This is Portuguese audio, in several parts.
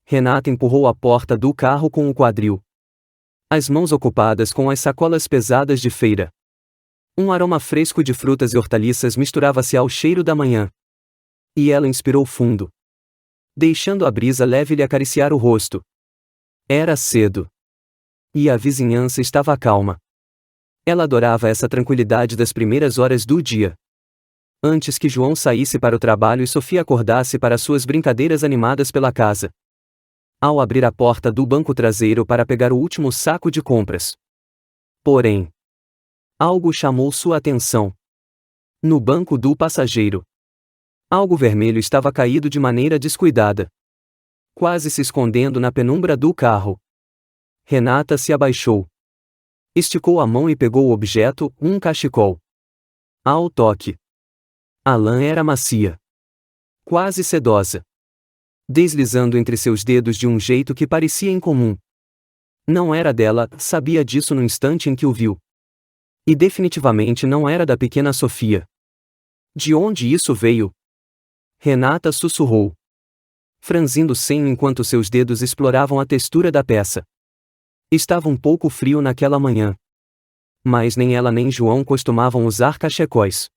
Renata empurrou a porta do carro com o quadril. As mãos ocupadas com as sacolas pesadas de feira. Um aroma fresco de frutas e hortaliças misturava-se ao cheiro da manhã. E ela inspirou fundo, deixando a brisa leve lhe acariciar o rosto. Era cedo. E a vizinhança estava calma. Ela adorava essa tranquilidade das primeiras horas do dia. Antes que João saísse para o trabalho e Sofia acordasse para suas brincadeiras animadas pela casa. Ao abrir a porta do banco traseiro para pegar o último saco de compras. Porém, algo chamou sua atenção. No banco do passageiro, algo vermelho estava caído de maneira descuidada, quase se escondendo na penumbra do carro. Renata se abaixou. Esticou a mão e pegou o objeto, um cachecol. Ao toque, a lã era macia, quase sedosa, deslizando entre seus dedos de um jeito que parecia incomum. Não era dela, sabia disso no instante em que o viu. E definitivamente não era da pequena Sofia. De onde isso veio? Renata sussurrou, franzindo o senho enquanto seus dedos exploravam a textura da peça. Estava um pouco frio naquela manhã. Mas nem ela nem João costumavam usar cachecóis.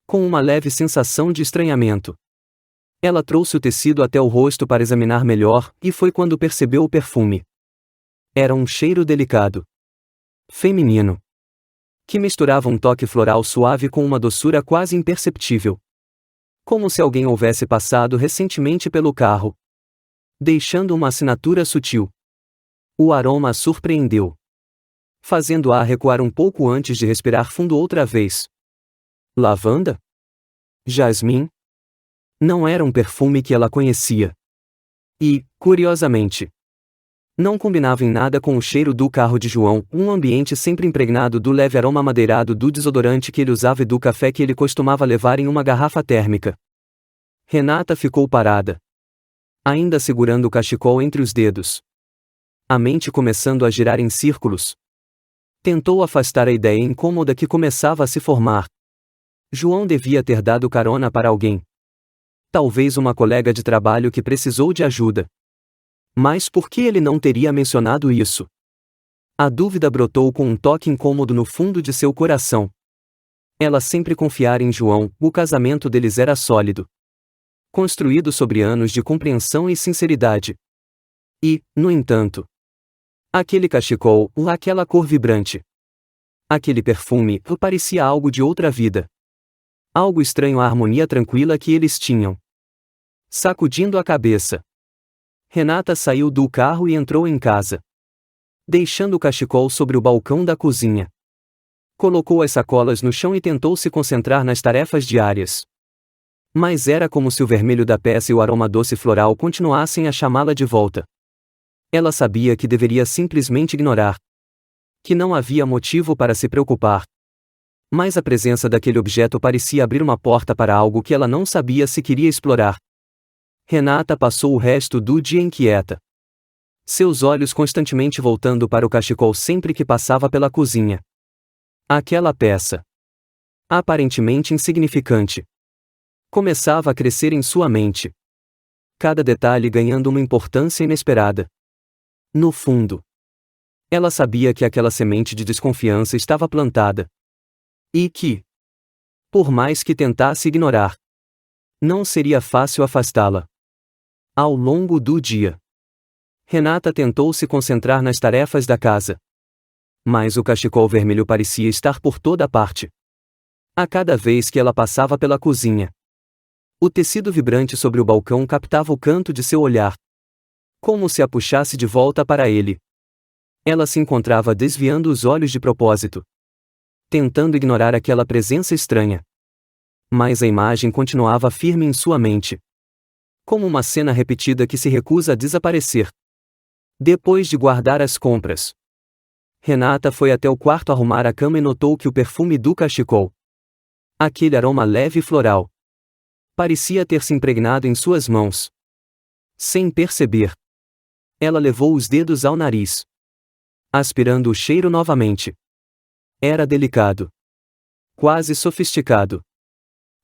Com uma leve sensação de estranhamento, ela trouxe o tecido até o rosto para examinar melhor, e foi quando percebeu o perfume. Era um cheiro delicado, feminino, que misturava um toque floral suave com uma doçura quase imperceptível. Como se alguém houvesse passado recentemente pelo carro, deixando uma assinatura sutil. O aroma a surpreendeu, fazendo-a recuar um pouco antes de respirar fundo outra vez. Lavanda? Jasmim? Não era um perfume que ela conhecia. E, curiosamente, não combinava em nada com o cheiro do carro de João, um ambiente sempre impregnado do leve aroma amadeirado do desodorante que ele usava e do café que ele costumava levar em uma garrafa térmica. Renata ficou parada, ainda segurando o cachecol entre os dedos. A mente começando a girar em círculos. Tentou afastar a ideia incômoda que começava a se formar. João devia ter dado carona para alguém. Talvez uma colega de trabalho que precisou de ajuda. Mas por que ele não teria mencionado isso? A dúvida brotou com um toque incômodo no fundo de seu coração. Ela sempre confiara em João, o casamento deles era sólido, construído sobre anos de compreensão e sinceridade. E, no entanto, aquele cachecol, aquela cor vibrante, aquele perfume, parecia algo de outra vida. Algo estranho à harmonia tranquila que eles tinham. Sacudindo a cabeça, Renata saiu do carro e entrou em casa, deixando o cachecol sobre o balcão da cozinha. Colocou as sacolas no chão e tentou se concentrar nas tarefas diárias. Mas era como se o vermelho da peça e o aroma doce floral continuassem a chamá-la de volta. Ela sabia que deveria simplesmente ignorar. Que não havia motivo para se preocupar. Mas a presença daquele objeto parecia abrir uma porta para algo que ela não sabia se queria explorar. Renata passou o resto do dia inquieta. Seus olhos constantemente voltando para o cachecol sempre que passava pela cozinha. Aquela peça, aparentemente insignificante, começava a crescer em sua mente. Cada detalhe ganhando uma importância inesperada. No fundo, ela sabia que aquela semente de desconfiança estava plantada. E que, por mais que tentasse ignorar, não seria fácil afastá-la. Ao longo do dia, Renata tentou se concentrar nas tarefas da casa. Mas o cachecol vermelho parecia estar por toda parte. A cada vez que ela passava pela cozinha, o tecido vibrante sobre o balcão captava o canto de seu olhar, como se a puxasse de volta para ele. Ela se encontrava desviando os olhos de propósito, tentando ignorar aquela presença estranha. Mas a imagem continuava firme em sua mente, como uma cena repetida que se recusa a desaparecer. Depois de guardar as compras, Renata foi até o quarto arrumar a cama e notou que o perfume do cachecol, aquele aroma leve e floral, parecia ter se impregnado em suas mãos. Sem perceber, ela levou os dedos ao nariz, aspirando o cheiro novamente. Era delicado, quase sofisticado,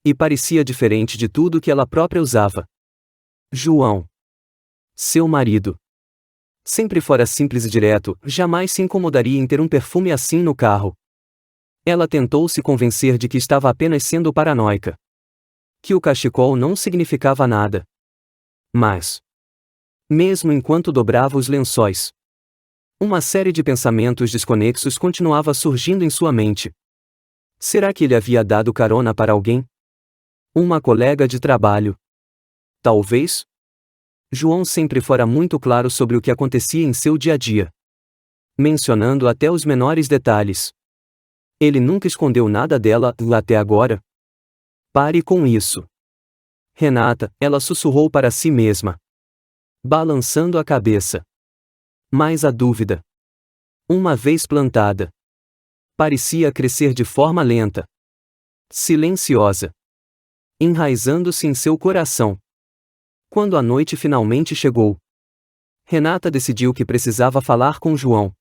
e parecia diferente de tudo que ela própria usava. João Seu marido sempre fora simples e direto, jamais se incomodaria em ter um perfume assim no carro. Ela tentou se convencer de que estava apenas sendo paranoica. Que o cachecol não significava nada. Mas, mesmo enquanto dobrava os lençóis, uma série de pensamentos desconexos continuava surgindo em sua mente. Será que ele havia dado carona para alguém? Uma colega de trabalho? Talvez? João sempre fora muito claro sobre o que acontecia em seu dia a dia, mencionando até os menores detalhes. Ele nunca escondeu nada dela, até agora. Pare com isso. Renata, ela sussurrou para si mesma, balançando a cabeça. Mas a dúvida, uma vez plantada, parecia crescer de forma lenta, silenciosa, enraizando-se em seu coração. Quando a noite finalmente chegou, Renata decidiu que precisava falar com João.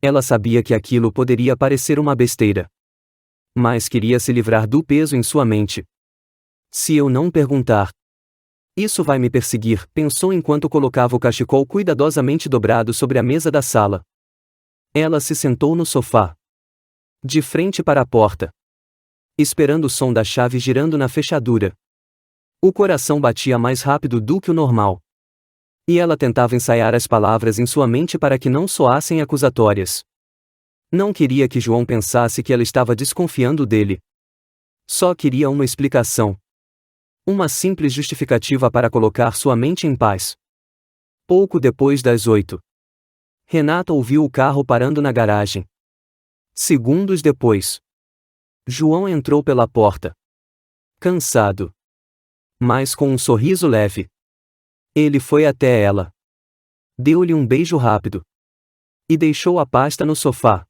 Ela sabia que aquilo poderia parecer uma besteira, mas queria se livrar do peso em sua mente. Se eu não perguntar, isso vai me perseguir, pensou enquanto colocava o cachecol cuidadosamente dobrado sobre a mesa da sala. Ela se sentou no sofá, de frente para a porta, esperando o som da chave girando na fechadura. O coração batia mais rápido do que o normal. E ela tentava ensaiar as palavras em sua mente para que não soassem acusatórias. Não queria que João pensasse que ela estava desconfiando dele. Só queria uma explicação. Uma simples justificativa para colocar sua mente em paz. Pouco depois das 8. Renata ouviu o carro parando na garagem. Segundos depois, João entrou pela porta. Cansado, mas com um sorriso leve. Ele foi até ela. Deu-lhe um beijo rápido. E deixou a pasta no sofá.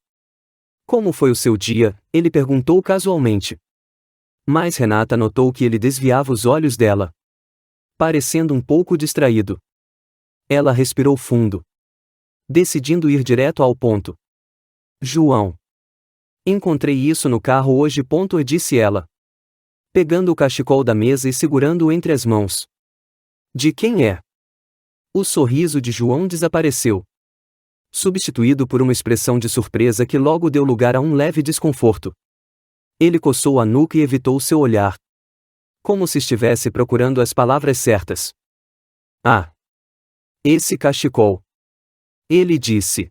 Como foi o seu dia? Ele perguntou casualmente. Mas Renata notou que ele desviava os olhos dela, parecendo um pouco distraído. Ela respirou fundo, decidindo ir direto ao ponto. João. Encontrei isso no carro hoje, disse ela, pegando o cachecol da mesa e segurando-o entre as mãos. De quem é? O sorriso de João desapareceu, substituído por uma expressão de surpresa que logo deu lugar a um leve desconforto. Ele coçou a nuca e evitou seu olhar, como se estivesse procurando as palavras certas. Ah! Esse cachecol. Ele disse,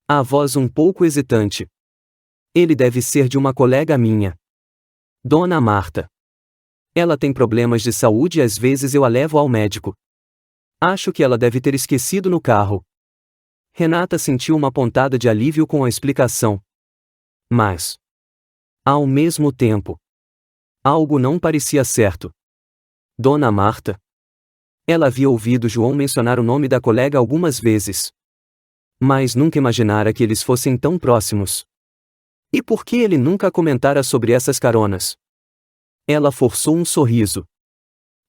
a voz um pouco hesitante. Ele deve ser de uma colega minha. Dona Marta. Ela tem problemas de saúde e às vezes eu a levo ao médico. Acho que ela deve ter esquecido no carro. Renata sentiu uma pontada de alívio com a explicação. Mas, ao mesmo tempo, algo não parecia certo. Dona Marta? Ela havia ouvido João mencionar o nome da colega algumas vezes, mas nunca imaginara que eles fossem tão próximos. E por que ele nunca comentara sobre essas caronas? Ela forçou um sorriso,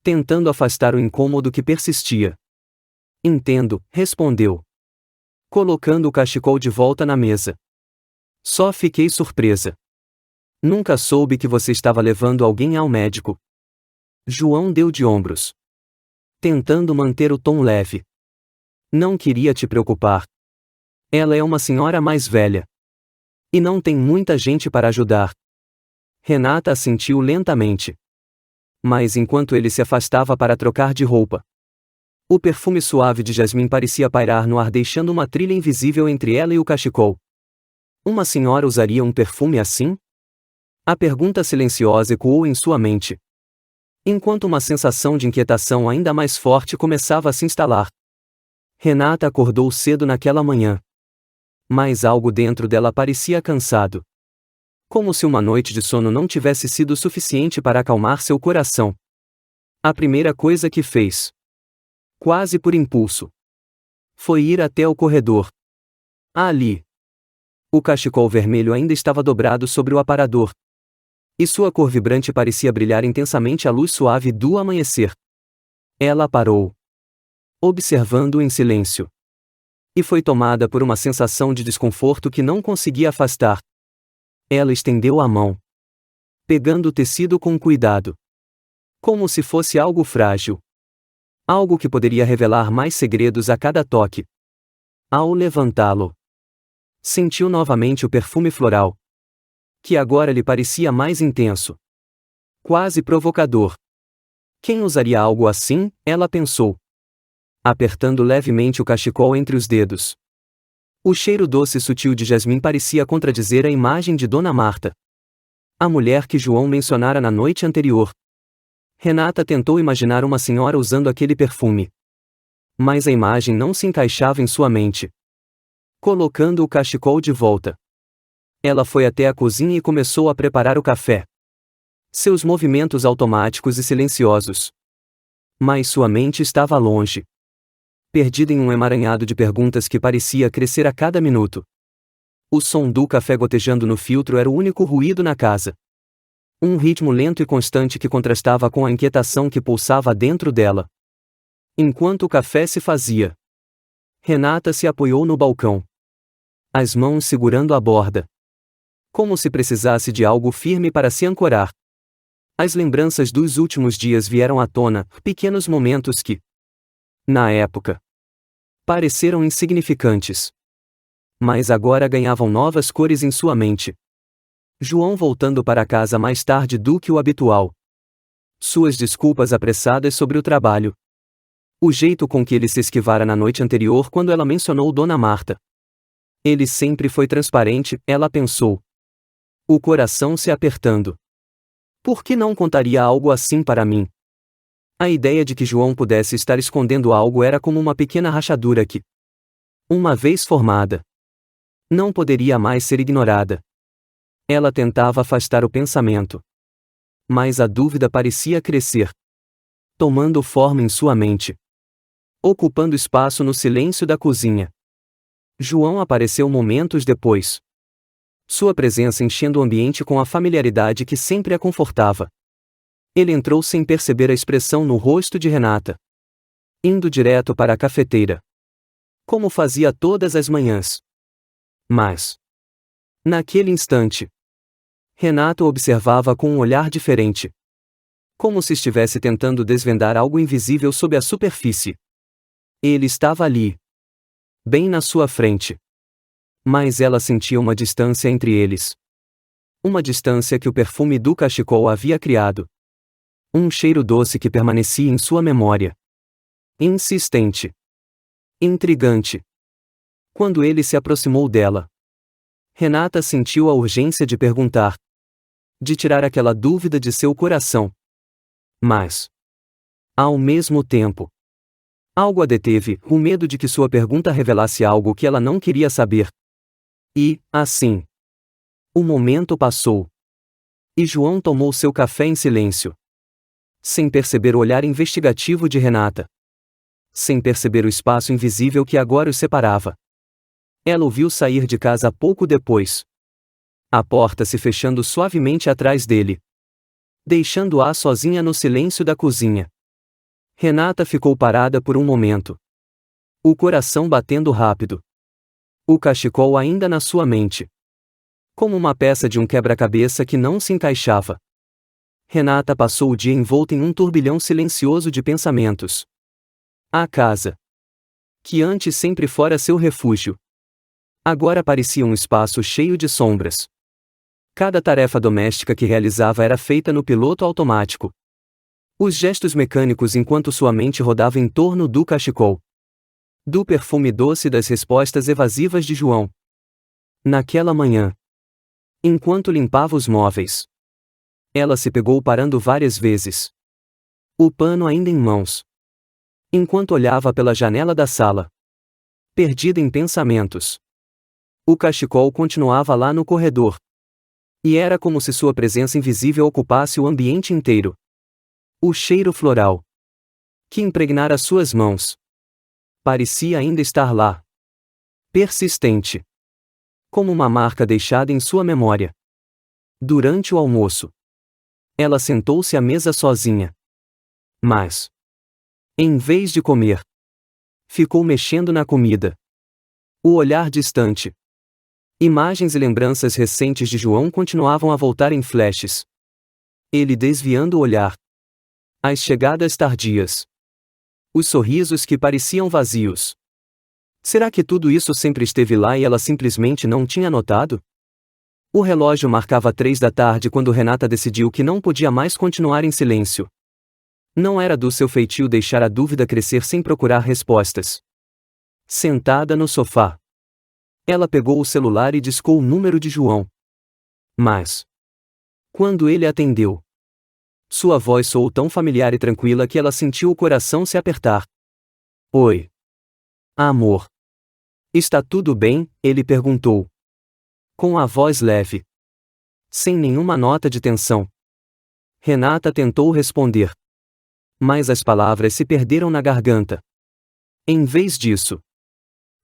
tentando afastar o incômodo que persistia. Entendo, respondeu, colocando o cachecol de volta na mesa. Só fiquei surpresa. Nunca soube que você estava levando alguém ao médico. João deu de ombros, tentando manter o tom leve. Não queria te preocupar. Ela é uma senhora mais velha. E não tem muita gente para ajudar. Renata assentiu lentamente. Mas enquanto ele se afastava para trocar de roupa, o perfume suave de jasmim parecia pairar no ar, deixando uma trilha invisível entre ela e o cachecol. Uma senhora usaria um perfume assim? A pergunta silenciosa ecoou em sua mente, enquanto uma sensação de inquietação ainda mais forte começava a se instalar. Renata acordou cedo naquela manhã, mas algo dentro dela parecia cansado. Como se uma noite de sono não tivesse sido suficiente para acalmar seu coração. A primeira coisa que fez, quase por impulso, foi ir até o corredor. Ali, o cachecol vermelho ainda estava dobrado sobre o aparador, e sua cor vibrante parecia brilhar intensamente à luz suave do amanhecer. Ela parou, observando-o em silêncio, e foi tomada por uma sensação de desconforto que não conseguia afastar. Ela estendeu a mão, pegando o tecido com cuidado, como se fosse algo frágil. Algo que poderia revelar mais segredos a cada toque. Ao levantá-lo, sentiu novamente o perfume floral, que agora lhe parecia mais intenso, quase provocador. Quem usaria algo assim? Ela pensou, apertando levemente o cachecol entre os dedos. O cheiro doce e sutil de jasmim parecia contradizer a imagem de Dona Marta, a mulher que João mencionara na noite anterior. Renata tentou imaginar uma senhora usando aquele perfume, mas a imagem não se encaixava em sua mente. Colocando o cachecol de volta, ela foi até a cozinha e começou a preparar o café. Seus movimentos automáticos e silenciosos. Mas sua mente estava longe, perdida em um emaranhado de perguntas que parecia crescer a cada minuto. O som do café gotejando no filtro era o único ruído na casa. Um ritmo lento e constante que contrastava com a inquietação que pulsava dentro dela. Enquanto o café se fazia, Renata se apoiou no balcão, as mãos segurando a borda, como se precisasse de algo firme para se ancorar. As lembranças dos últimos dias vieram à tona, pequenos momentos que, na época, pareceram insignificantes, mas agora ganhavam novas cores em sua mente. João voltando para casa mais tarde do que o habitual. Suas desculpas apressadas sobre o trabalho. O jeito com que ele se esquivara na noite anterior quando ela mencionou Dona Marta. Ele sempre foi transparente, ela pensou, o coração se apertando. Por que não contaria algo assim para mim? A ideia de que João pudesse estar escondendo algo era como uma pequena rachadura que, uma vez formada, não poderia mais ser ignorada. Ela tentava afastar o pensamento, mas a dúvida parecia crescer, tomando forma em sua mente, ocupando espaço no silêncio da cozinha. João apareceu momentos depois, sua presença enchendo o ambiente com a familiaridade que sempre a confortava. Ele entrou sem perceber a expressão no rosto de Renata, indo direto para a cafeteira, como fazia todas as manhãs. Mas, naquele instante, Renata o observava com um olhar diferente, como se estivesse tentando desvendar algo invisível sob a superfície. Ele estava ali, bem na sua frente. Mas ela sentia uma distância entre eles. Uma distância que o perfume do cachecol havia criado. Um cheiro doce que permanecia em sua memória. Insistente. Intrigante. Quando ele se aproximou dela, Renata sentiu a urgência de perguntar, de tirar aquela dúvida de seu coração. Mas, ao mesmo tempo, algo a deteve, o medo de que sua pergunta revelasse algo que ela não queria saber. E, assim, o momento passou. E João tomou seu café em silêncio, sem perceber o olhar investigativo de Renata, sem perceber o espaço invisível que agora os separava. Ela o viu sair de casa pouco depois, a porta se fechando suavemente atrás dele, deixando-a sozinha no silêncio da cozinha. Renata ficou parada por um momento, o coração batendo rápido, o cachecol ainda na sua mente, como uma peça de um quebra-cabeça que não se encaixava. Renata passou o dia envolta em um turbilhão silencioso de pensamentos. A casa, que antes sempre fora seu refúgio, agora parecia um espaço cheio de sombras. Cada tarefa doméstica que realizava era feita no piloto automático. Os gestos mecânicos enquanto sua mente rodava em torno do cachecol, do perfume doce e das respostas evasivas de João. Naquela manhã, enquanto limpava os móveis, ela se pegou parando várias vezes, o pano ainda em mãos, enquanto olhava pela janela da sala, perdida em pensamentos. O cachecol continuava lá no corredor, e era como se sua presença invisível ocupasse o ambiente inteiro. O cheiro floral, que impregnara suas mãos, parecia ainda estar lá, persistente, como uma marca deixada em sua memória. Durante o almoço, ela sentou-se à mesa sozinha. Mas, em vez de comer, ficou mexendo na comida. O olhar distante. Imagens e lembranças recentes de João continuavam a voltar em flashes. Ele desviando o olhar. As chegadas tardias. Os sorrisos que pareciam vazios. Será que tudo isso sempre esteve lá e ela simplesmente não tinha notado? O relógio marcava 3 da tarde quando Renata decidiu que não podia mais continuar em silêncio. Não era do seu feitio deixar a dúvida crescer sem procurar respostas. Sentada no sofá, ela pegou o celular e discou o número de João. Mas, quando ele atendeu, sua voz soou tão familiar e tranquila que ela sentiu o coração se apertar. Oi. Amor. Está tudo bem? Ele perguntou. Com a voz leve. Sem nenhuma nota de tensão. Renata tentou responder. Mas as palavras se perderam na garganta. Em vez disso,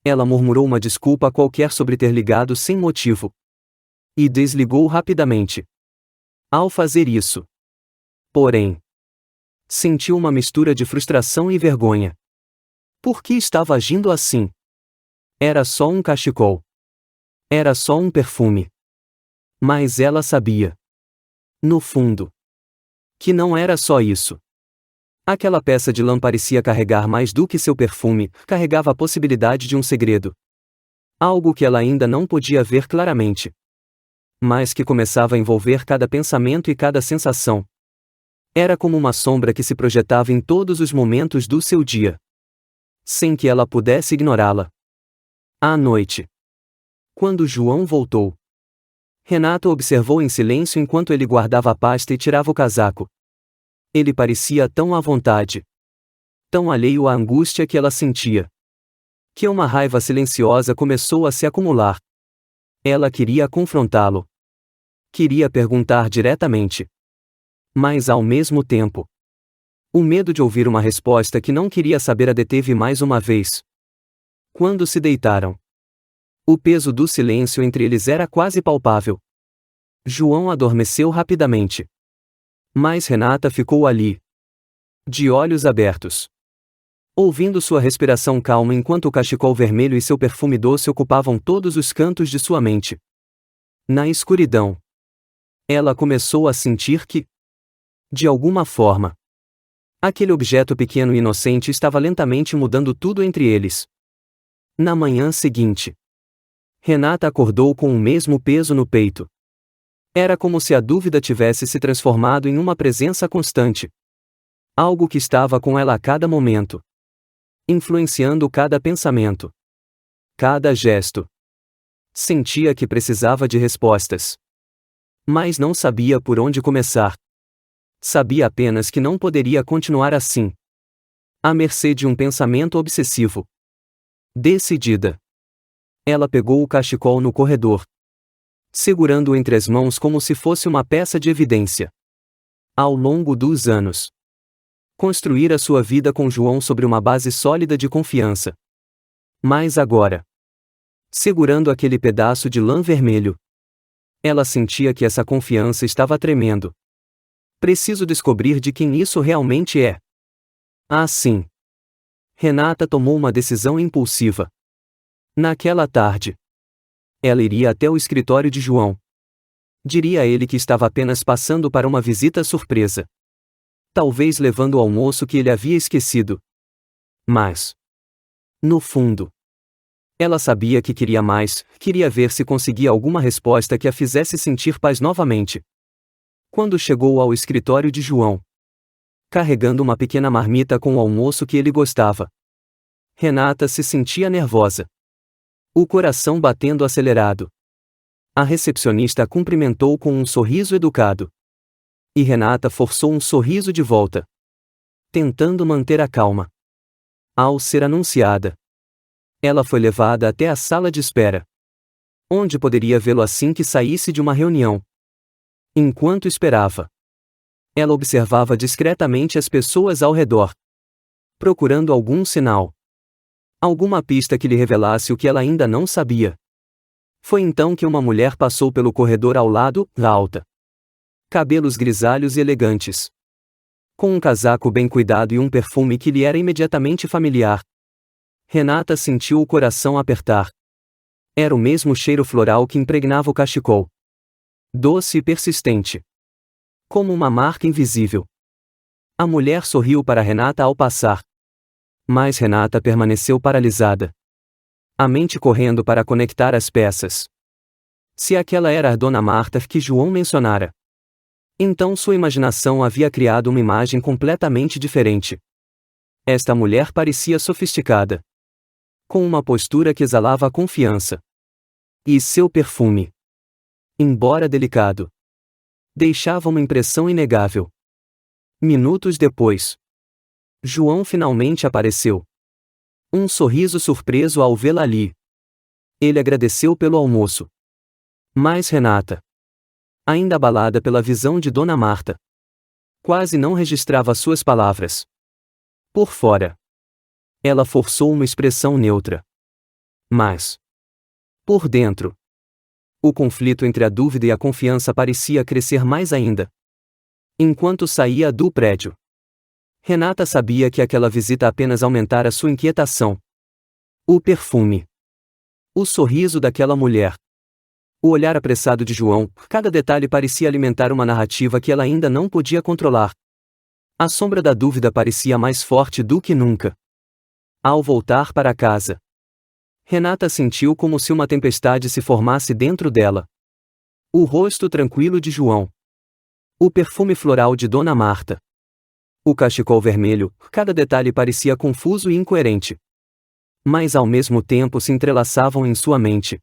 ela murmurou uma desculpa qualquer sobre ter ligado sem motivo. E desligou rapidamente. Ao fazer isso, porém, sentiu uma mistura de frustração e vergonha. Por que estava agindo assim? Era só um cachecol. Era só um perfume. Mas ela sabia, no fundo, que não era só isso. Aquela peça de lã parecia carregar mais do que seu perfume, carregava a possibilidade de um segredo. Algo que ela ainda não podia ver claramente, mas que começava a envolver cada pensamento e cada sensação. Era como uma sombra que se projetava em todos os momentos do seu dia, sem que ela pudesse ignorá-la. À noite, quando João voltou, Renata observou em silêncio enquanto ele guardava a pasta e tirava o casaco. Ele parecia tão à vontade, tão alheio à angústia que ela sentia, que uma raiva silenciosa começou a se acumular. Ela queria confrontá-lo. Queria perguntar diretamente. Mas ao mesmo tempo, o medo de ouvir uma resposta que não queria saber a deteve mais uma vez. Quando se deitaram, o peso do silêncio entre eles era quase palpável. João adormeceu rapidamente. Mas Renata ficou ali, de olhos abertos, ouvindo sua respiração calma enquanto o cachecol vermelho e seu perfume doce ocupavam todos os cantos de sua mente. Na escuridão, ela começou a sentir que, de alguma forma, aquele objeto pequeno e inocente estava lentamente mudando tudo entre eles. Na manhã seguinte, Renata acordou com o mesmo peso no peito. Era como se a dúvida tivesse se transformado em uma presença constante. Algo que estava com ela a cada momento, influenciando cada pensamento, cada gesto. Sentia que precisava de respostas, mas não sabia por onde começar. Sabia apenas que não poderia continuar assim, à mercê de um pensamento obsessivo. Decidida, ela pegou o cachecol no corredor, segurando-o entre as mãos como se fosse uma peça de evidência. Ao longo dos anos, construíra sua vida com João sobre uma base sólida de confiança. Mas agora, segurando aquele pedaço de lã vermelho, ela sentia que essa confiança estava tremendo. Preciso descobrir de quem isso realmente é. Assim, Renata tomou uma decisão impulsiva. Naquela tarde, ela iria até o escritório de João. Diria a ele que estava apenas passando para uma visita surpresa. Talvez levando o almoço que ele havia esquecido. Mas, no fundo, ela sabia que queria mais, queria ver se conseguia alguma resposta que a fizesse sentir paz novamente. Quando chegou ao escritório de João, carregando uma pequena marmita com o almoço que ele gostava, Renata se sentia nervosa, o coração batendo acelerado. A recepcionista a cumprimentou com um sorriso educado. E Renata forçou um sorriso de volta, tentando manter a calma. Ao ser anunciada, ela foi levada até a sala de espera, onde poderia vê-lo assim que saísse de uma reunião. Enquanto esperava, ela observava discretamente as pessoas ao redor, procurando algum sinal, alguma pista que lhe revelasse o que ela ainda não sabia. Foi então que uma mulher passou pelo corredor ao lado, alta. Cabelos grisalhos e elegantes, com um casaco bem cuidado e um perfume que lhe era imediatamente familiar. Renata sentiu o coração apertar. Era o mesmo cheiro floral que impregnava o cachecol. Doce e persistente, como uma marca invisível. A mulher sorriu para Renata ao passar. Mas Renata permaneceu paralisada. A mente correndo para conectar as peças. Se aquela era a Dona Marta que João mencionara. Então sua imaginação havia criado uma imagem completamente diferente. Esta mulher parecia sofisticada. Com uma postura que exalava confiança. E seu perfume, embora delicado, deixava uma impressão inegável. Minutos depois, João finalmente apareceu. Um sorriso surpreso ao vê-la ali. Ele agradeceu pelo almoço. Mas Renata, ainda abalada pela visão de Dona Marta, quase não registrava suas palavras. Por fora, ela forçou uma expressão neutra. Mas, por dentro, o conflito entre a dúvida e a confiança parecia crescer mais ainda. Enquanto saía do prédio, Renata sabia que aquela visita apenas aumentara sua inquietação. O perfume. O sorriso daquela mulher. O olhar apressado de João, cada detalhe parecia alimentar uma narrativa que ela ainda não podia controlar. A sombra da dúvida parecia mais forte do que nunca. Ao voltar para casa, Renata sentiu como se uma tempestade se formasse dentro dela. O rosto tranquilo de João. O perfume floral de Dona Marta. O cachecol vermelho, cada detalhe parecia confuso e incoerente. Mas ao mesmo tempo se entrelaçavam em sua mente,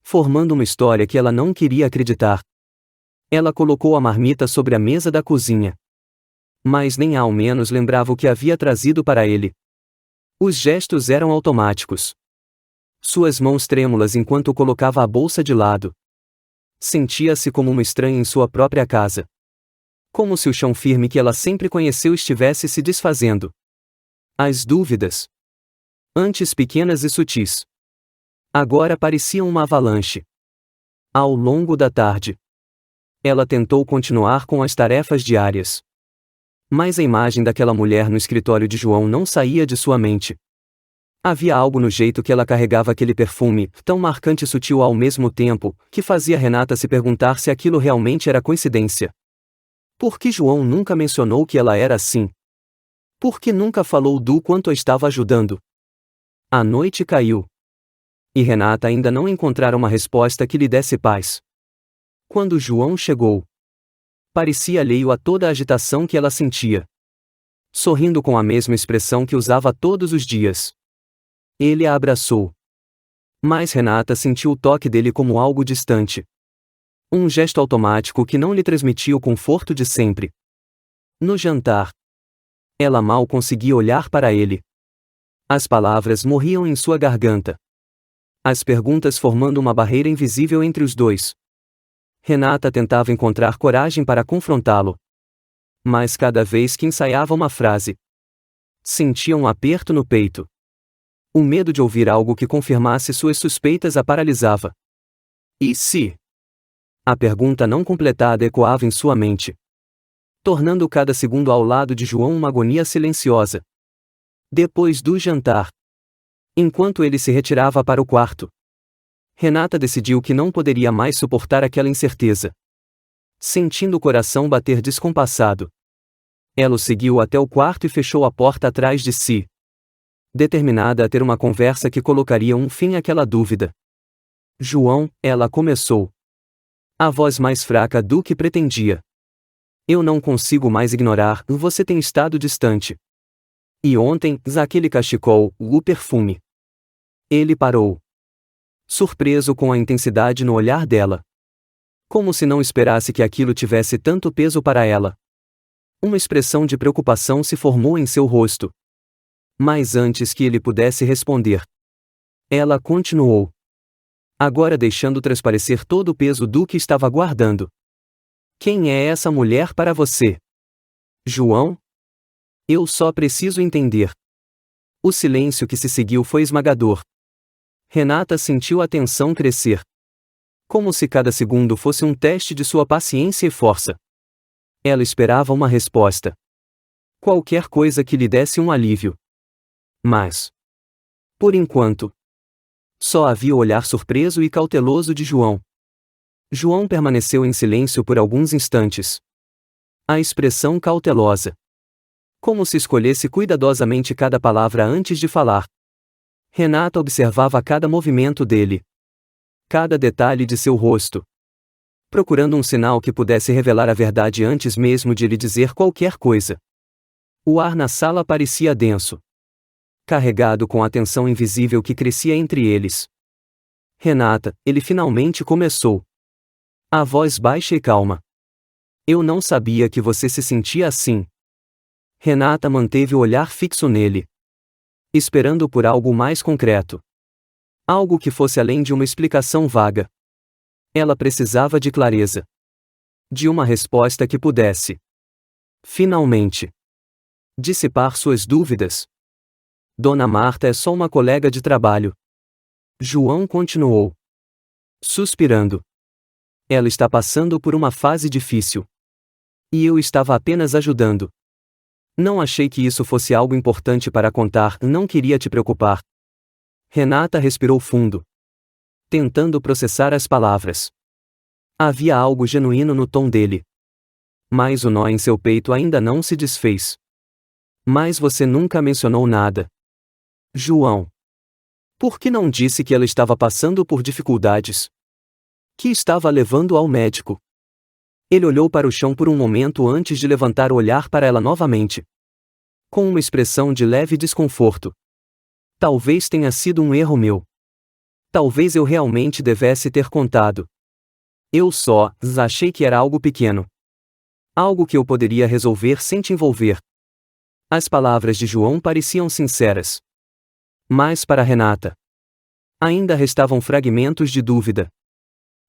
formando uma história que ela não queria acreditar. Ela colocou a marmita sobre a mesa da cozinha. Mas nem ao menos lembrava o que havia trazido para ele. Os gestos eram automáticos. Suas mãos trêmulas enquanto colocava a bolsa de lado. Sentia-se como uma estranha em sua própria casa. Como se o chão firme que ela sempre conheceu estivesse se desfazendo. As dúvidas, antes pequenas e sutis, agora pareciam uma avalanche. Ao longo da tarde, ela tentou continuar com as tarefas diárias. Mas a imagem daquela mulher no escritório de João não saía de sua mente. Havia algo no jeito que ela carregava aquele perfume, tão marcante e sutil ao mesmo tempo, que fazia Renata se perguntar se aquilo realmente era coincidência. Por que João nunca mencionou que ela era assim? Por que nunca falou do quanto a estava ajudando? A noite caiu. E Renata ainda não encontrara uma resposta que lhe desse paz. Quando João chegou, parecia alheio a toda a agitação que ela sentia. Sorrindo com a mesma expressão que usava todos os dias. Ele a abraçou. Mas Renata sentiu o toque dele como algo distante. Um gesto automático que não lhe transmitia o conforto de sempre. No jantar, ela mal conseguia olhar para ele. As palavras morriam em sua garganta. As perguntas formando uma barreira invisível entre os dois. Renata tentava encontrar coragem para confrontá-lo. Mas cada vez que ensaiava uma frase, sentia um aperto no peito. O medo de ouvir algo que confirmasse suas suspeitas a paralisava. E se? A pergunta não completada ecoava em sua mente, tornando cada segundo ao lado de João uma agonia silenciosa. Depois do jantar, enquanto ele se retirava para o quarto, Renata decidiu que não poderia mais suportar aquela incerteza. Sentindo o coração bater descompassado, ela o seguiu até o quarto e fechou a porta atrás de si, determinada a ter uma conversa que colocaria um fim àquela dúvida. João, ela começou. A voz mais fraca do que pretendia. Eu não consigo mais ignorar, você tem estado distante. E ontem, aquele cachecol, o perfume. Ele parou. Surpreso com a intensidade no olhar dela. Como se não esperasse que aquilo tivesse tanto peso para ela. Uma expressão de preocupação se formou em seu rosto. Mas antes que ele pudesse responder, ela continuou. Agora deixando transparecer todo o peso do que estava guardando. Quem é essa mulher para você? João? Eu só preciso entender. O silêncio que se seguiu foi esmagador. Renata sentiu a tensão crescer. Como se cada segundo fosse um teste de sua paciência e força. Ela esperava uma resposta. Qualquer coisa que lhe desse um alívio. Mas, por enquanto, só havia o olhar surpreso e cauteloso de João. João permaneceu em silêncio por alguns instantes. A expressão cautelosa, Como se escolhesse cuidadosamente cada palavra antes de falar. Renata observava cada movimento dele. Cada detalhe de seu rosto. Procurando um sinal que pudesse revelar a verdade antes mesmo de lhe dizer qualquer coisa. O ar na sala parecia denso. Carregado com a tensão invisível que crescia entre eles. Renata, ele finalmente começou. A voz baixa e calma. Eu não sabia que você se sentia assim. Renata manteve o olhar fixo nele. Esperando por algo mais concreto. Algo que fosse além de uma explicação vaga. Ela precisava de clareza. De uma resposta que pudesse. Finalmente. Dissipar suas dúvidas. Dona Marta é só uma colega de trabalho. João continuou. Suspirando. Ela está passando por uma fase difícil. E eu estava apenas ajudando. Não achei que isso fosse algo importante para contar, não queria te preocupar. Renata respirou fundo. Tentando processar as palavras. Havia algo genuíno no tom dele. Mas o nó em seu peito ainda não se desfez. Mas você nunca mencionou nada. João. Por que não disse que ela estava passando por dificuldades? Que estava levando ao médico? Ele olhou para o chão por um momento antes de levantar o olhar para ela novamente. Com uma expressão de leve desconforto. Talvez tenha sido um erro meu. Talvez eu realmente devesse ter contado. Eu só achei que era algo pequeno. Algo que eu poderia resolver sem te envolver. As palavras de João pareciam sinceras. Mas para Renata, ainda restavam fragmentos de dúvida.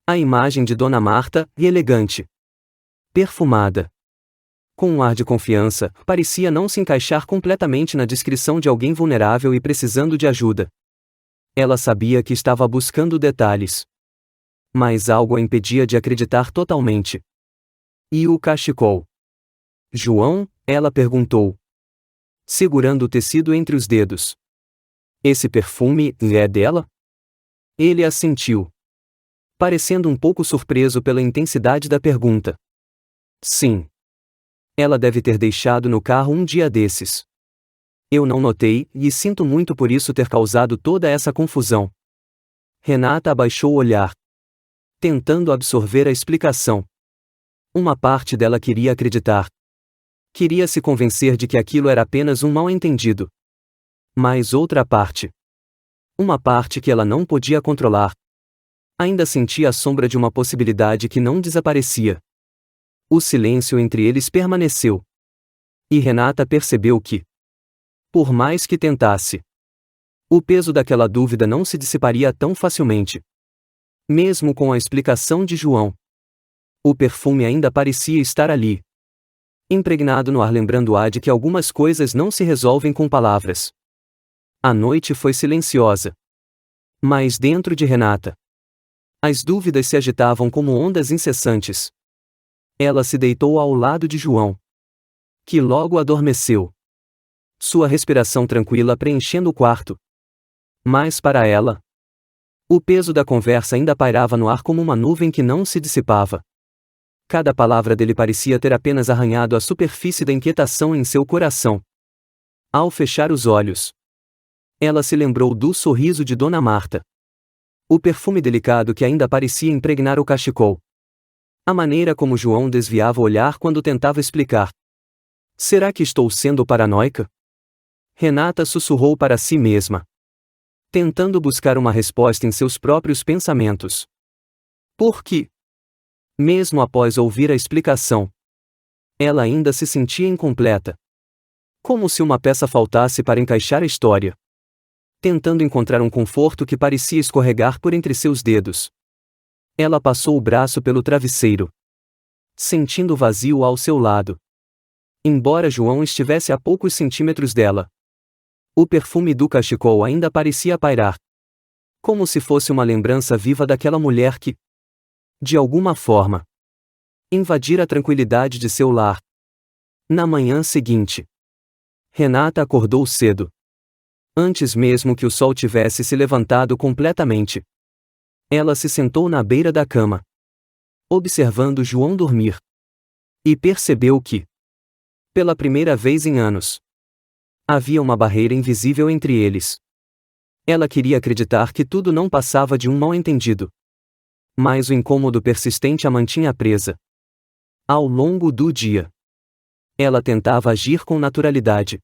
A imagem de Dona Marta, elegante. Perfumada. Com um ar de confiança, parecia não se encaixar completamente na descrição de alguém vulnerável e precisando de ajuda. Ela sabia que estava buscando detalhes. Mas algo a impedia de acreditar totalmente. E o cachecol? João, ela perguntou. Segurando o tecido entre os dedos. Esse perfume é dela? Ele assentiu. Parecendo um pouco surpreso pela intensidade da pergunta. Sim. Ela deve ter deixado no carro um dia desses. Eu não notei, e sinto muito por isso ter causado toda essa confusão. Renata abaixou o olhar. Tentando absorver a explicação. Uma parte dela queria acreditar. Queria se convencer de que aquilo era apenas um mal-entendido. Mas outra parte. Uma parte que ela não podia controlar. Ainda sentia a sombra de uma possibilidade que não desaparecia. O silêncio entre eles permaneceu. E Renata percebeu que, por mais que tentasse, o peso daquela dúvida não se dissiparia tão facilmente. Mesmo com a explicação de João. O perfume ainda parecia estar ali. Impregnado no ar, lembrando-a de que algumas coisas não se resolvem com palavras. A noite foi silenciosa. Mas dentro de Renata, as dúvidas se agitavam como ondas incessantes. Ela se deitou ao lado de João, que logo adormeceu. Sua respiração tranquila preenchendo o quarto. Mas para ela, o peso da conversa ainda pairava no ar como uma nuvem que não se dissipava. Cada palavra dele parecia ter apenas arranhado a superfície da inquietação em seu coração. Ao fechar os olhos, ela se lembrou do sorriso de Dona Marta. O perfume delicado que ainda parecia impregnar o cachecol. A maneira como João desviava o olhar quando tentava explicar. Será que estou sendo paranoica? Renata sussurrou para si mesma. Tentando buscar uma resposta em seus próprios pensamentos. Por quê? Mesmo após ouvir a explicação, ela ainda se sentia incompleta. Como se uma peça faltasse para encaixar a história. Tentando encontrar um conforto que parecia escorregar por entre seus dedos. Ela passou o braço pelo travesseiro. Sentindo o vazio ao seu lado. Embora João estivesse a poucos centímetros dela. O perfume do cachecol ainda parecia pairar. Como se fosse uma lembrança viva daquela mulher que, de alguma forma, invadira a tranquilidade de seu lar. Na manhã seguinte, Renata acordou cedo. Antes mesmo que o sol tivesse se levantado completamente. Ela se sentou na beira da cama, observando João dormir. E percebeu que, Pela primeira vez em anos. Havia uma barreira invisível entre eles. Ela queria acreditar que tudo não passava de um mal-entendido. Mas o incômodo persistente a mantinha presa. Ao longo do dia, ela tentava agir com naturalidade.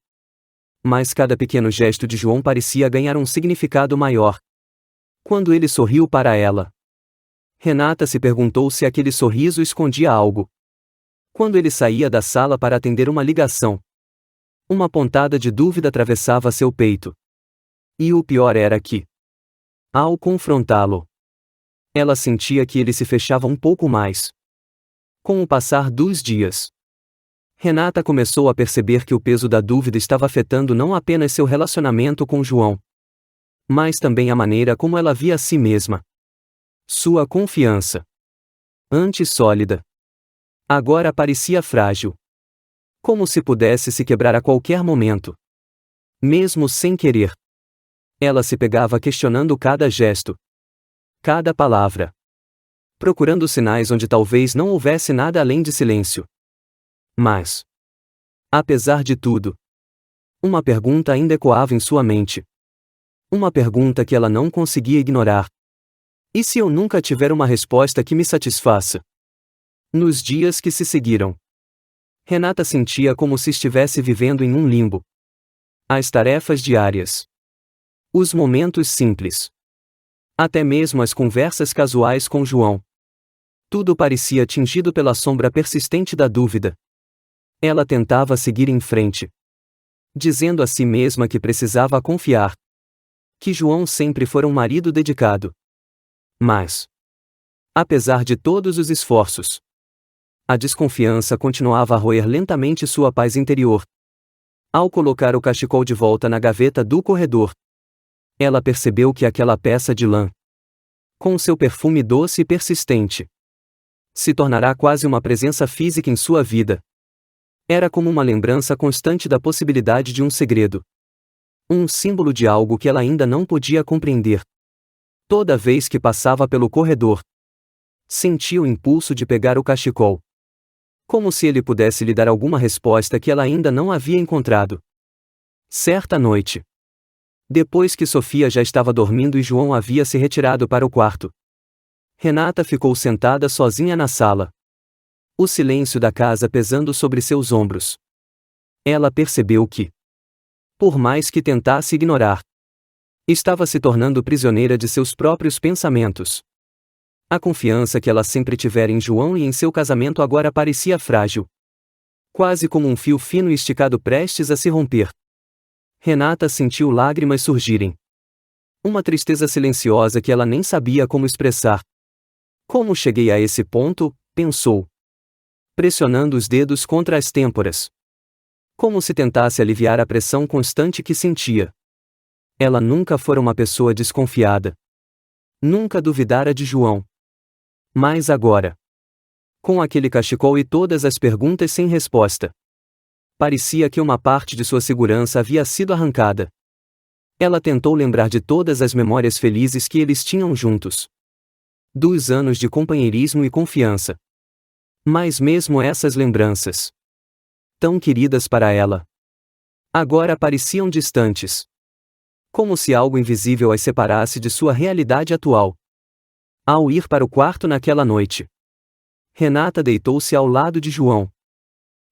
Mas cada pequeno gesto de João parecia ganhar um significado maior. Quando ele sorriu para ela, Renata se perguntou se aquele sorriso escondia algo. Quando ele saía da sala para atender uma ligação, uma pontada de dúvida atravessava seu peito. E o pior era que, ao confrontá-lo, ela sentia que ele se fechava um pouco mais. Com o passar dos dias, Renata começou a perceber que o peso da dúvida estava afetando não apenas seu relacionamento com João, mas também a maneira como ela via a si mesma. Sua confiança, antes sólida, agora parecia frágil. Como se pudesse se quebrar a qualquer momento. Mesmo sem querer. Ela se pegava questionando cada gesto, cada palavra, procurando sinais onde talvez não houvesse nada além de silêncio. Mas, apesar de tudo, uma pergunta ainda ecoava em sua mente. Uma pergunta que ela não conseguia ignorar. E se eu nunca tiver uma resposta que me satisfaça? Nos dias que se seguiram, Renata sentia como se estivesse vivendo em um limbo. As tarefas diárias, os momentos simples, até mesmo as conversas casuais com João. Tudo parecia tingido pela sombra persistente da dúvida. Ela tentava seguir em frente, dizendo a si mesma que precisava confiar, que João sempre fora um marido dedicado. Mas, apesar de todos os esforços, a desconfiança continuava a roer lentamente sua paz interior. Ao colocar o cachecol de volta na gaveta do corredor, ela percebeu que aquela peça de lã, com seu perfume doce e persistente, se tornará quase uma presença física em sua vida. Era como uma lembrança constante da possibilidade de um segredo. Um símbolo de algo que ela ainda não podia compreender. Toda vez que passava pelo corredor, sentia o impulso de pegar o cachecol. Como se ele pudesse lhe dar alguma resposta que ela ainda não havia encontrado. Certa noite, depois que Sofia já estava dormindo e João havia se retirado para o quarto, Renata ficou sentada sozinha na sala. O silêncio da casa pesando sobre seus ombros. Ela percebeu que, por mais que tentasse ignorar, estava se tornando prisioneira de seus próprios pensamentos. A confiança que ela sempre tivera em João e em seu casamento agora parecia frágil. Quase como um fio fino e esticado prestes a se romper. Renata sentiu lágrimas surgirem. Uma tristeza silenciosa que ela nem sabia como expressar. Como cheguei a esse ponto, pensou, pressionando os dedos contra as têmporas. Como se tentasse aliviar a pressão constante que sentia. Ela nunca fora uma pessoa desconfiada. Nunca duvidara de João. Mas agora, com aquele cachecol e todas as perguntas sem resposta, parecia que uma parte de sua segurança havia sido arrancada. Ela tentou lembrar de todas as memórias felizes que eles tinham juntos. Dos anos de companheirismo e confiança. Mas mesmo essas lembranças, tão queridas para ela, agora pareciam distantes. Como se algo invisível as separasse de sua realidade atual. Ao ir para o quarto naquela noite, Renata deitou-se ao lado de João.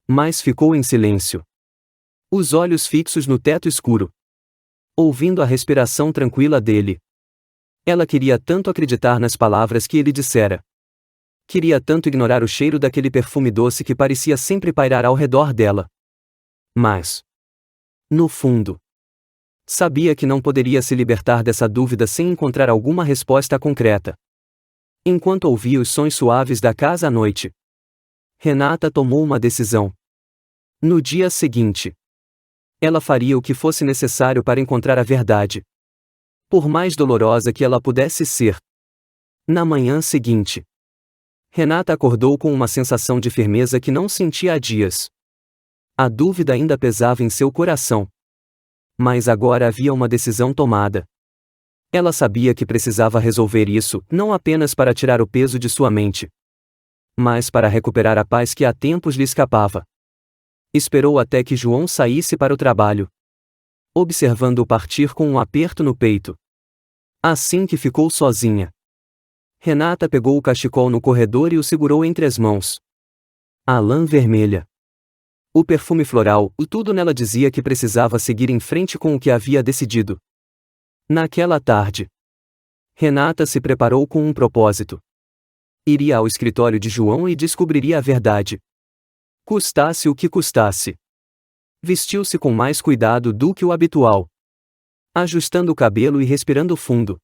Mas ficou em silêncio. Os olhos fixos no teto escuro. Ouvindo a respiração tranquila dele. Ela queria tanto acreditar nas palavras que ele dissera. Queria tanto ignorar o cheiro daquele perfume doce que parecia sempre pairar ao redor dela. Mas, no fundo, sabia que não poderia se libertar dessa dúvida sem encontrar alguma resposta concreta. Enquanto ouvia os sons suaves da casa à noite, Renata tomou uma decisão. No dia seguinte, ela faria o que fosse necessário para encontrar a verdade. Por mais dolorosa que ela pudesse ser. Na manhã seguinte, Renata acordou com uma sensação de firmeza que não sentia há dias. A dúvida ainda pesava em seu coração. Mas agora havia uma decisão tomada. Ela sabia que precisava resolver isso, não apenas para tirar o peso de sua mente, mas para recuperar a paz que há tempos lhe escapava. Esperou até que João saísse para o trabalho, observando-o partir com um aperto no peito. Assim que ficou sozinha, Renata pegou o cachecol no corredor e o segurou entre as mãos. A lã vermelha, o perfume floral, tudo nela dizia que precisava seguir em frente com o que havia decidido. Naquela tarde, Renata se preparou com um propósito. Iria ao escritório de João e descobriria a verdade, custasse o que custasse. Vestiu-se com mais cuidado do que o habitual, ajustando o cabelo e respirando fundo,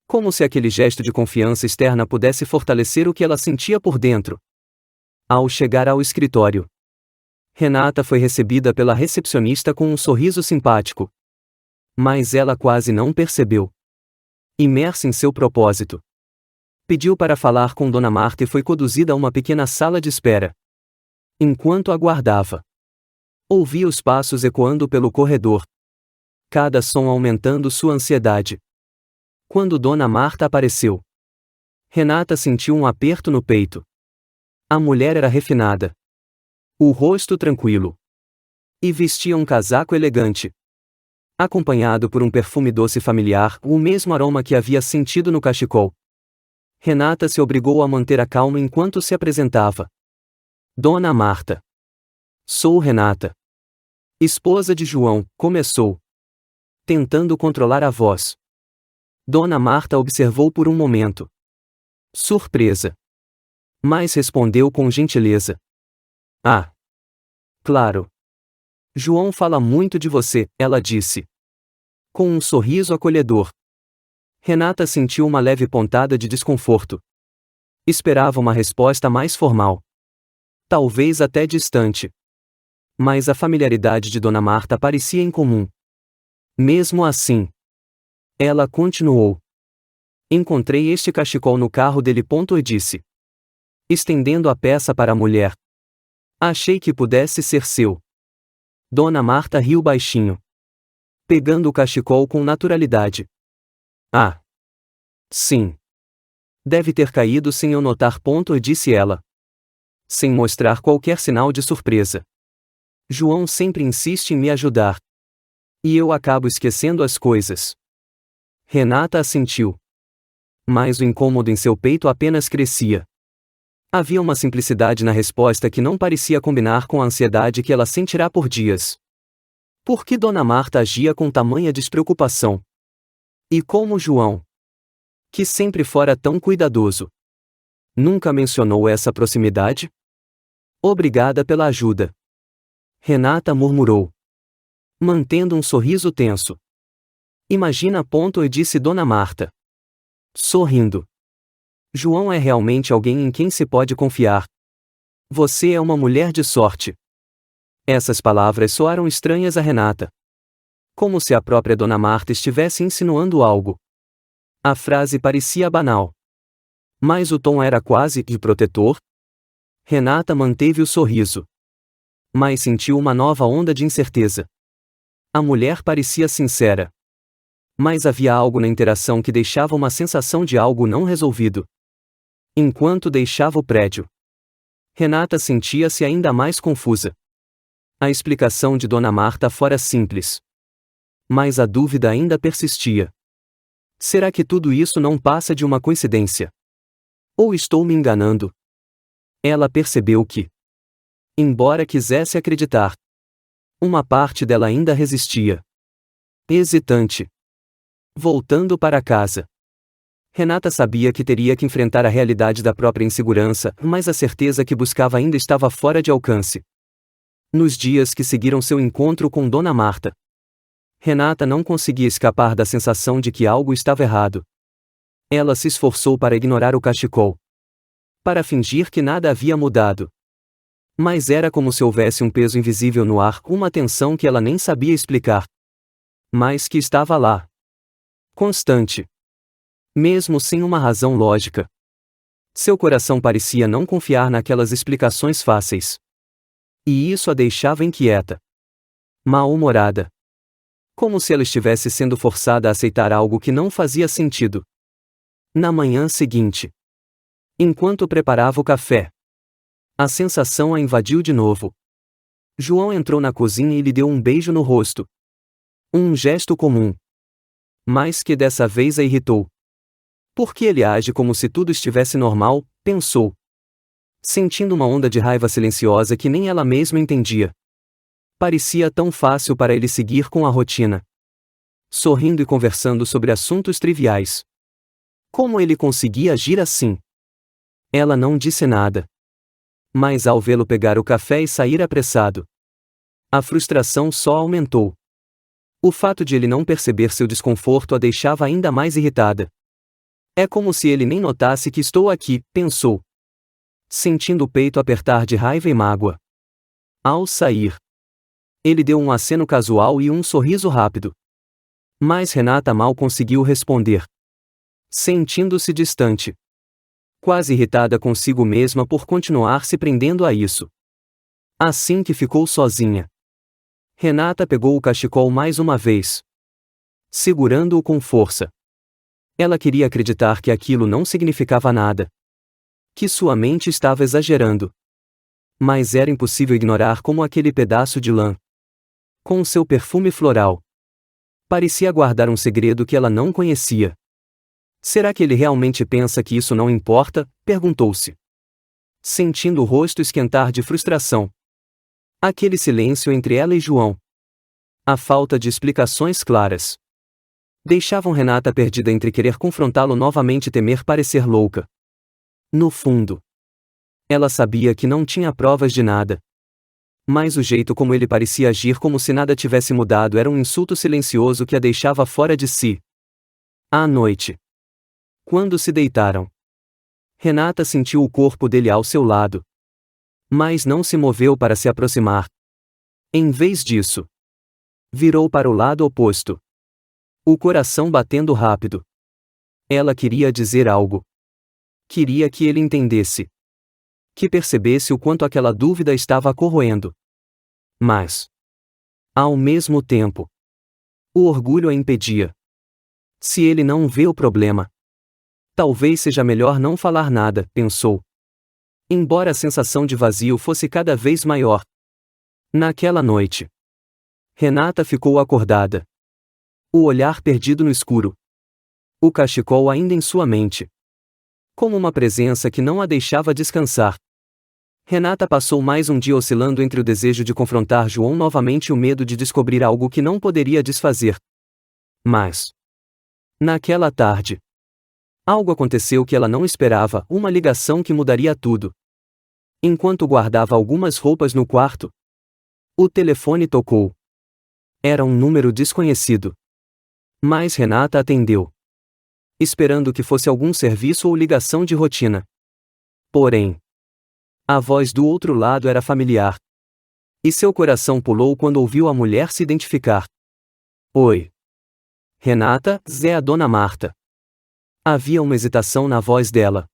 como se aquele gesto de confiança externa pudesse fortalecer o que ela sentia por dentro. Ao chegar ao escritório, Renata foi recebida pela recepcionista com um sorriso simpático. Mas ela quase não percebeu. Imersa em seu propósito, pediu para falar com Dona Marta e foi conduzida a uma pequena sala de espera. Enquanto aguardava, ouvia os passos ecoando pelo corredor, cada som aumentando sua ansiedade. Quando Dona Marta apareceu, Renata sentiu um aperto no peito. A mulher era refinada, o rosto tranquilo, e vestia um casaco elegante, acompanhado por um perfume doce familiar, o mesmo aroma que havia sentido no cachecol. Renata se obrigou a manter a calma enquanto se apresentava. Dona Marta. Sou Renata, esposa de João, começou, tentando controlar a voz. Dona Marta observou por um momento, surpresa, mas respondeu com gentileza. Ah, claro. João fala muito de você, ela disse, com um sorriso acolhedor. Renata sentiu uma leve pontada de desconforto. Esperava uma resposta mais formal, talvez até distante. Mas a familiaridade de Dona Marta parecia incomum. Mesmo assim, ela continuou. Encontrei este cachecol no carro dele. E disse, estendendo a peça para a mulher. Achei que pudesse ser seu. Dona Marta riu baixinho, pegando o cachecol com naturalidade. Ah, sim. Deve ter caído sem eu notar. Disse ela, sem mostrar qualquer sinal de surpresa. João sempre insiste em me ajudar, e eu acabo esquecendo as coisas. Renata assentiu. Mas o incômodo em seu peito apenas crescia. Havia uma simplicidade na resposta que não parecia combinar com a ansiedade que ela sentirá por dias. Por que Dona Marta agia com tamanha despreocupação? E como João, que sempre fora tão cuidadoso, nunca mencionou essa proximidade? Obrigada pela ajuda, Renata murmurou, mantendo um sorriso tenso. Imagina. Disse Dona Marta, sorrindo. João é realmente alguém em quem se pode confiar. Você é uma mulher de sorte. Essas palavras soaram estranhas a Renata, como se a própria Dona Marta estivesse insinuando algo. A frase parecia banal, mas o tom era quase de protetor. Renata manteve o sorriso, mas sentiu uma nova onda de incerteza. A mulher parecia sincera, mas havia algo na interação que deixava uma sensação de algo não resolvido. Enquanto deixava o prédio, Renata sentia-se ainda mais confusa. A explicação de Dona Marta fora simples, mas a dúvida ainda persistia. Será que tudo isso não passa de uma coincidência? Ou estou me enganando? Ela percebeu que, embora quisesse acreditar, uma parte dela ainda resistia. Hesitante. Voltando para casa, Renata sabia que teria que enfrentar a realidade da própria insegurança, mas a certeza que buscava ainda estava fora de alcance. Nos dias que seguiram seu encontro com Dona Marta, Renata não conseguia escapar da sensação de que algo estava errado. Ela se esforçou para ignorar o cachecol, para fingir que nada havia mudado. Mas era como se houvesse um peso invisível no ar, uma tensão que ela nem sabia explicar, mas que estava lá, constante, mesmo sem uma razão lógica. Seu coração parecia não confiar naquelas explicações fáceis. E isso a deixava inquieta, mal-humorada, como se ela estivesse sendo forçada a aceitar algo que não fazia sentido. Na manhã seguinte, enquanto preparava o café, a sensação a invadiu de novo. João entrou na cozinha e lhe deu um beijo no rosto. Um gesto comum. Mas que dessa vez a irritou. Por que ele age como se tudo estivesse normal, pensou. Sentindo uma onda de raiva silenciosa que nem ela mesma entendia. Parecia tão fácil para ele seguir com a rotina. Sorrindo e conversando sobre assuntos triviais. Como ele conseguia agir assim? Ela não disse nada. Mas ao vê-lo pegar o café e sair apressado, a frustração só aumentou. O fato de ele não perceber seu desconforto a deixava ainda mais irritada. É como se ele nem notasse que estou aqui, pensou. Sentindo o peito apertar de raiva e mágoa. Ao sair, ele deu um aceno casual e um sorriso rápido. Mas Renata mal conseguiu responder. Sentindo-se distante. Quase irritada consigo mesma por continuar se prendendo a isso. Assim que ficou sozinha, Renata pegou o cachecol mais uma vez, segurando-o com força. Ela queria acreditar que aquilo não significava nada. Que sua mente estava exagerando. Mas era impossível ignorar como aquele pedaço de lã, com seu perfume floral, parecia guardar um segredo que ela não conhecia. Será que ele realmente pensa que isso não importa? Perguntou-se. Sentindo o rosto esquentar de frustração. Aquele silêncio entre ela e João. A falta de explicações claras. Deixavam Renata perdida entre querer confrontá-lo novamente e temer parecer louca. No fundo, ela sabia que não tinha provas de nada. Mas o jeito como ele parecia agir como se nada tivesse mudado era um insulto silencioso que a deixava fora de si. À noite, quando se deitaram, Renata sentiu o corpo dele ao seu lado. Mas não se moveu para se aproximar. Em vez disso, virou para o lado oposto. O coração batendo rápido. Ela queria dizer algo. Queria que ele entendesse. Que percebesse o quanto aquela dúvida estava a corroendo. Mas, ao mesmo tempo, o orgulho a impedia. Se ele não vê o problema, talvez seja melhor não falar nada, pensou. Embora a sensação de vazio fosse cada vez maior. Naquela noite, Renata ficou acordada. O olhar perdido no escuro. O cachecol ainda em sua mente. Como uma presença que não a deixava descansar. Renata passou mais um dia oscilando entre o desejo de confrontar João novamente e o medo de descobrir algo que não poderia desfazer. Mas, naquela tarde, algo aconteceu que ela não esperava, uma ligação que mudaria tudo. Enquanto guardava algumas roupas no quarto, o telefone tocou. Era um número desconhecido. Mas Renata atendeu, esperando que fosse algum serviço ou ligação de rotina. Porém, a voz do outro lado era familiar. E seu coração pulou quando ouviu a mulher se identificar. Oi. Renata, Zé, a dona Marta. Havia uma hesitação na voz dela.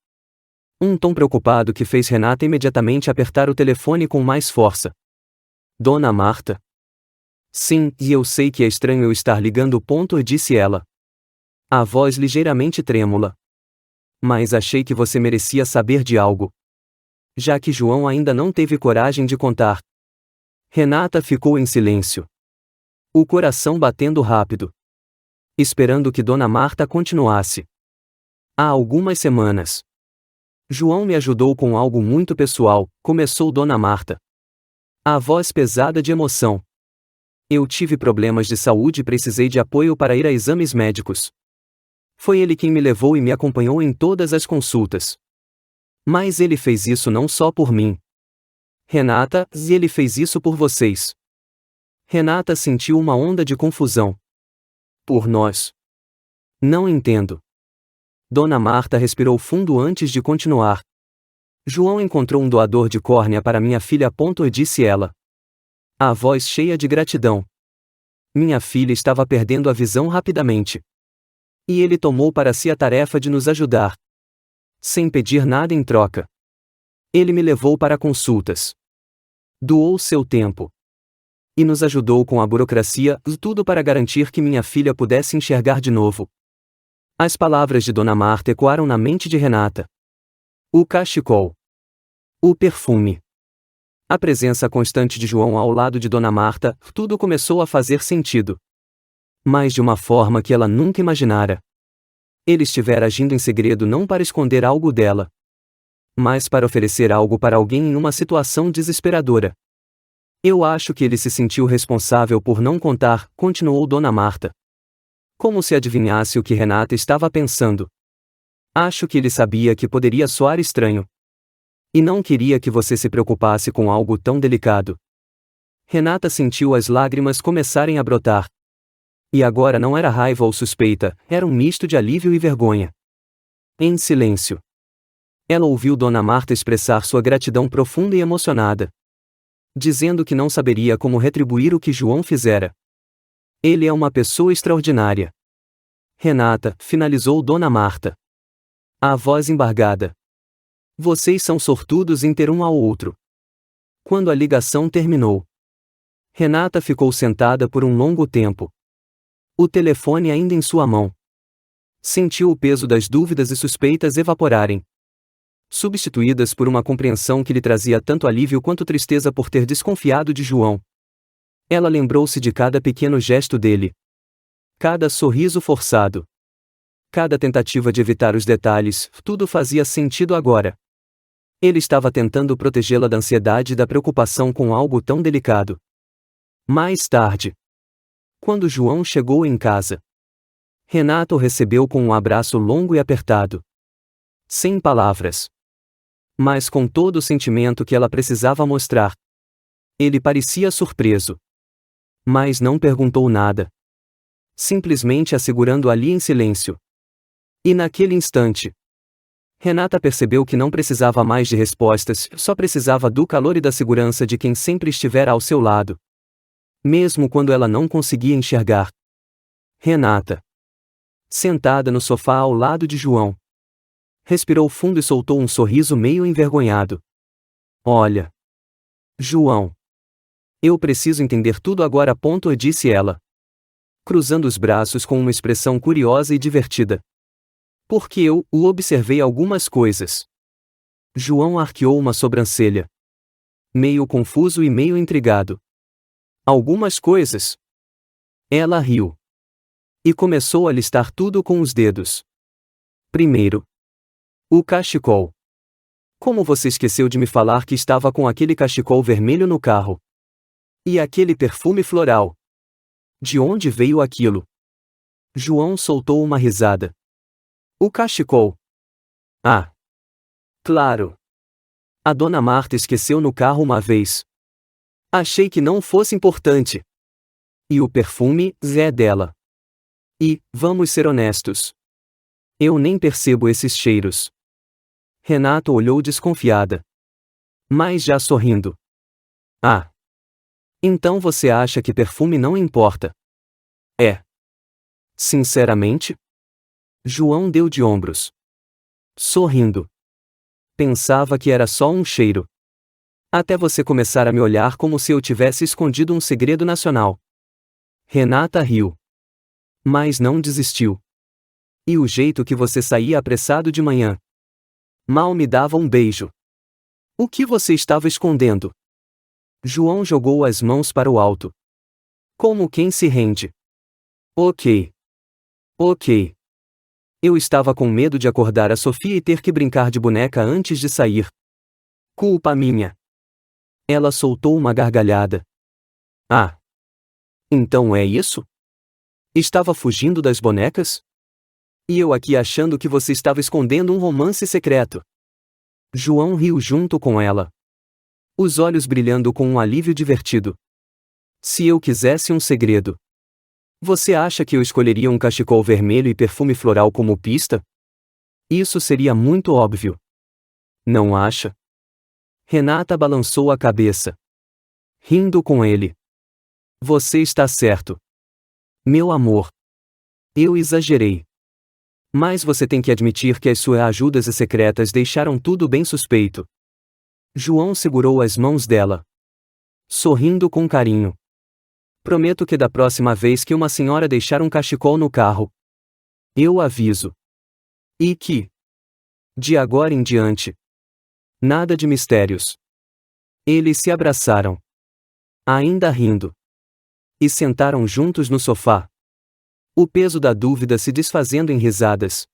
Um tom preocupado que fez Renata imediatamente apertar o telefone com mais força. Dona Marta? Sim, e eu sei que é estranho eu estar ligando, disse ela. A voz ligeiramente trêmula. Mas achei que você merecia saber de algo. Já que João ainda não teve coragem de contar. Renata ficou em silêncio. O coração batendo rápido. Esperando que Dona Marta continuasse. Há algumas semanas. João me ajudou com algo muito pessoal, começou Dona Marta. A voz pesada de emoção. Eu tive problemas de saúde e precisei de apoio para ir a exames médicos. Foi ele quem me levou e me acompanhou em todas as consultas. Mas ele fez isso não só por mim. Renata, e ele fez isso por vocês. Renata sentiu uma onda de confusão. Por nós. Não entendo. Dona Marta respirou fundo antes de continuar. João encontrou um doador de córnea para minha filha, disse ela. A voz cheia de gratidão. Minha filha estava perdendo a visão rapidamente. E ele tomou para si a tarefa de nos ajudar. Sem pedir nada em troca. Ele me levou para consultas. Doou seu tempo. E nos ajudou com a burocracia, tudo para garantir que minha filha pudesse enxergar de novo. As palavras de Dona Marta ecoaram na mente de Renata. O cachecol. O perfume. A presença constante de João ao lado de Dona Marta, tudo começou a fazer sentido. Mas de uma forma que ela nunca imaginara. Ele estivera agindo em segredo não para esconder algo dela, mas para oferecer algo para alguém em uma situação desesperadora. Eu acho que ele se sentiu responsável por não contar, continuou Dona Marta. Como se adivinhasse o que Renata estava pensando. Acho que ele sabia que poderia soar estranho. E não queria que você se preocupasse com algo tão delicado. Renata sentiu as lágrimas começarem a brotar. E agora não era raiva ou suspeita, era um misto de alívio e vergonha. Em silêncio. Ela ouviu Dona Marta expressar sua gratidão profunda e emocionada, dizendo que não saberia como retribuir o que João fizera. Ele é uma pessoa extraordinária. Renata, finalizou Dona Marta. A voz embargada. Vocês são sortudos em ter um ao outro. Quando a ligação terminou, Renata ficou sentada por um longo tempo. O telefone ainda em sua mão. Sentiu o peso das dúvidas e suspeitas evaporarem, substituídas por uma compreensão que lhe trazia tanto alívio quanto tristeza por ter desconfiado de João. Ela lembrou-se de cada pequeno gesto dele, cada sorriso forçado, cada tentativa de evitar os detalhes, tudo fazia sentido agora. Ele estava tentando protegê-la da ansiedade e da preocupação com algo tão delicado. Mais tarde, quando João chegou em casa, Renata o recebeu com um abraço longo e apertado. Sem palavras, mas com todo o sentimento que ela precisava mostrar. Ele parecia surpreso, mas não perguntou nada, simplesmente a segurando ali em silêncio. E naquele instante, Renata percebeu que não precisava mais de respostas, só precisava do calor e da segurança de quem sempre estivera ao seu lado, mesmo quando ela não conseguia enxergar. Renata, sentada no sofá ao lado de João, respirou fundo e soltou um sorriso meio envergonhado. Olha, João, eu preciso entender tudo agora, disse ela, cruzando os braços com uma expressão curiosa e divertida. Porque eu o observei algumas coisas. João arqueou uma sobrancelha, meio confuso e meio intrigado. Algumas coisas? Ela riu. E começou a listar tudo com os dedos. Primeiro, o cachecol. Como você esqueceu de me falar que estava com aquele cachecol vermelho no carro? E aquele perfume floral? De onde veio aquilo? João soltou uma risada. O cachecol. Ah! Claro! A Dona Marta esqueceu no carro uma vez. Achei que não fosse importante. E o perfume, é dela. E, vamos ser honestos, eu nem percebo esses cheiros. Renata olhou desconfiada, mas já sorrindo. Ah! Então você acha que perfume não importa? É. Sinceramente? João deu de ombros, sorrindo. Pensava que era só um cheiro. Até você começar a me olhar como se eu tivesse escondido um segredo nacional. Renata riu, mas não desistiu. E o jeito que você saía apressado de manhã. Mal me dava um beijo. O que você estava escondendo? João jogou as mãos para o alto, como quem se rende. Ok. Ok. Eu estava com medo de acordar a Sofia e ter que brincar de boneca antes de sair. Culpa minha. Ela soltou uma gargalhada. Ah. Então é isso? Estava fugindo das bonecas? E eu aqui achando que você estava escondendo um romance secreto. João riu junto com ela, os olhos brilhando com um alívio divertido. Se eu quisesse um segredo, você acha que eu escolheria um cachecol vermelho e perfume floral como pista? Isso seria muito óbvio. Não acha? Renata balançou a cabeça, rindo com ele. Você está certo. Meu amor. Eu exagerei. Mas você tem que admitir que as suas ajudas secretas deixaram tudo bem suspeito. João segurou as mãos dela, sorrindo com carinho. Prometo que da próxima vez que uma senhora deixar um cachecol no carro, eu aviso. E que, de agora em diante, nada de mistérios. Eles se abraçaram, ainda rindo, e sentaram juntos no sofá. O peso da dúvida se desfazendo em risadas.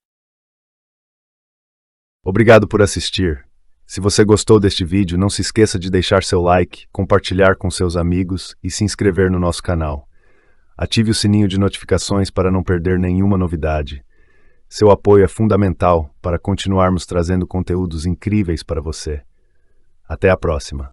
Obrigado por assistir. Se você gostou deste vídeo, não se esqueça de deixar seu like, compartilhar com seus amigos e se inscrever no nosso canal. Ative o sininho de notificações para não perder nenhuma novidade. Seu apoio é fundamental para continuarmos trazendo conteúdos incríveis para você. Até a próxima!